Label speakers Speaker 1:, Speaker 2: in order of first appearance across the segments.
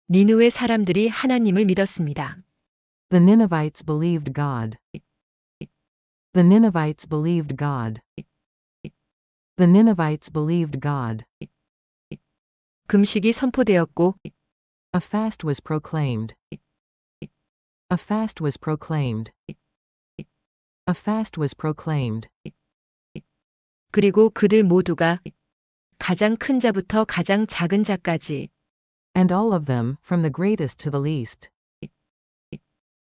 Speaker 1: 니느웨 사람들이 하나님을 믿었습니다.
Speaker 2: The Ninevites believed God. The Ninevites believed God. The Ninevites believed God.
Speaker 1: 금식이 선포되었고
Speaker 2: A fast was proclaimed. A fast was proclaimed. A fast was proclaimed.
Speaker 1: 그리고 그들 모두가 가장 큰 자부터 가장 작은 자까지
Speaker 2: And all of them, from the greatest to the least.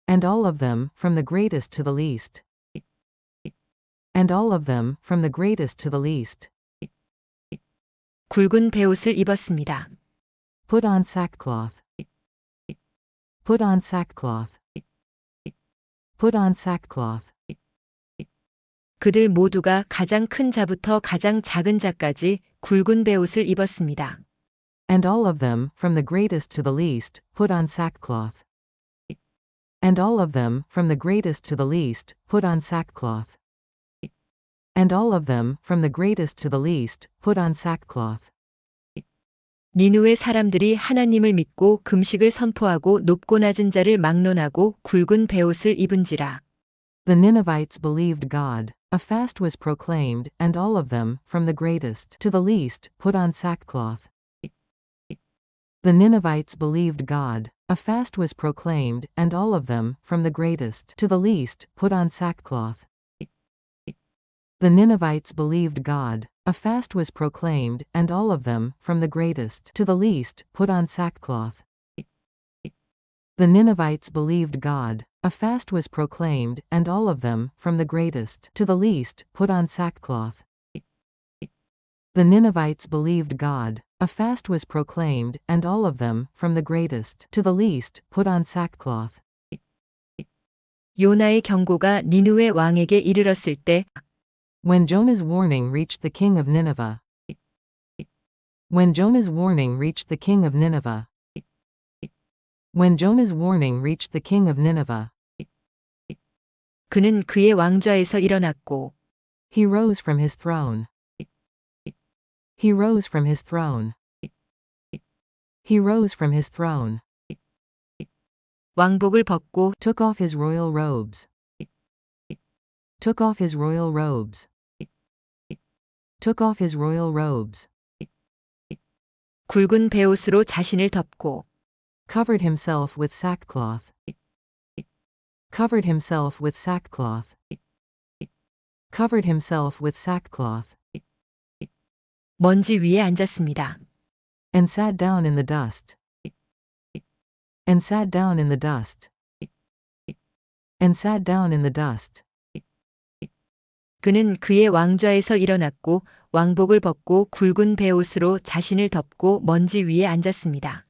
Speaker 2: And all of them, from the greatest to the least. And all of them, from the greatest to the least.
Speaker 1: 굵은 베옷을 입었습니다.
Speaker 2: Put on sackcloth. Put on sackcloth. Put on sackcloth.
Speaker 1: 그들 모두가 가장 큰 자부터 가장 작은 자까지 굵은 베옷을 입었습니다.
Speaker 2: And all of them, from the greatest to the least, put on sackcloth. And all of them, from the greatest to the least, put on sackcloth. And all of them, from the greatest to the least, put on sackcloth.
Speaker 1: 니느웨 사람들이 하나님을 믿고 금식을 선포하고 높고 낮은 자를 막론하고 굵은 베옷을 입은지라.
Speaker 2: The Ninevites believed God. A fast was proclaimed, and all of them, from the greatest to the least, put on sackcloth. The Ninevites believed God. A fast was proclaimed, and all of them, from the greatest to the least, put on sackcloth. The Ninevites believed God. A fast was proclaimed, and all of them, from the greatest to the least, put on sackcloth. The Ninevites believed God. A fast was proclaimed, and all of them, from the greatest to the least, put on sackcloth. The Ninevites believed God. A fast was proclaimed, and all of them, from the greatest to the least, put on sackcloth.
Speaker 1: 요나의 경고가 니느웨 왕에게 이르렀을 때
Speaker 2: When Jonah's warning reached the king of Nineveh. When Jonah's warning reached the king of Nineveh. When Jonah's warning reached the king of Nineveh.
Speaker 1: 그는 그의 왕좌에서 일어났고
Speaker 2: He rose from his throne. He rose from his throne. He rose from his throne.
Speaker 1: 왕복을 벗고
Speaker 2: Took off his royal robes. Took off his royal robes. Took off his royal robes.
Speaker 1: 굵은 베옷으로 자신을 덮고
Speaker 2: Covered himself with sackcloth. Covered himself with sackcloth. Covered himself with sackcloth.
Speaker 1: 먼지 위에 앉았습니다.
Speaker 2: And sat down in the dust. And sat down in the dust. And sat down in the dust.
Speaker 1: 그는 그의 왕좌에서 일어났고 왕복을 벗고 굵은 베옷으로 자신을 덮고 먼지 위에 앉았습니다.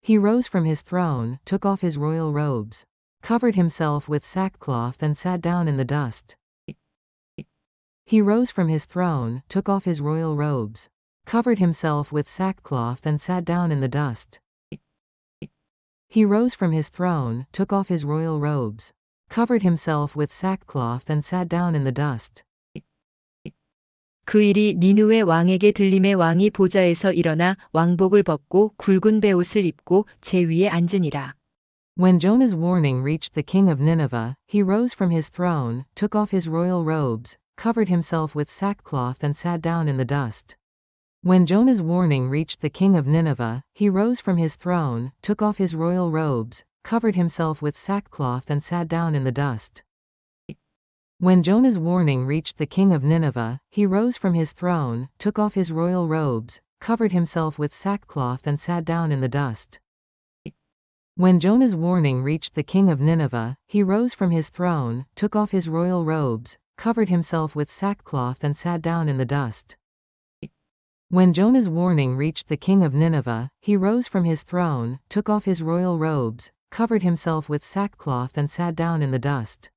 Speaker 2: He rose from his throne, took off his royal robes, covered himself with sackcloth and sat down in the dust. He rose from his throne, took off his royal robes, covered himself with sackcloth and sat down in the dust. He rose from his throne, took off his royal robes, covered himself with sackcloth and sat down in the dust.
Speaker 1: 그 일이 니느웨 왕에게 들림에 왕이 보좌에서 일어나 왕복을 벗고 굵은 베옷을 입고 제 위에 앉으니라.
Speaker 2: When Jonah's warning reached the king of Nineveh, he rose from his throne, took off his royal robes, covered himself with sackcloth and sat down in the dust. When Jonah's warning reached the king of Nineveh, he rose from his throne, took off his royal robes, covered himself with sackcloth and sat down in the dust. When Jonah's warning reached the king of Nineveh, he rose from his throne, took off his royal robes, covered himself with sackcloth and sat down in the dust. When Jonah's warning reached the king of Nineveh, he rose from his throne, took off his royal robes, covered himself with sackcloth and sat down in the dust. When Jonah's warning reached the king of Nineveh, he rose from his throne, took off his royal robes, covered himself with sackcloth and sat down in the dust.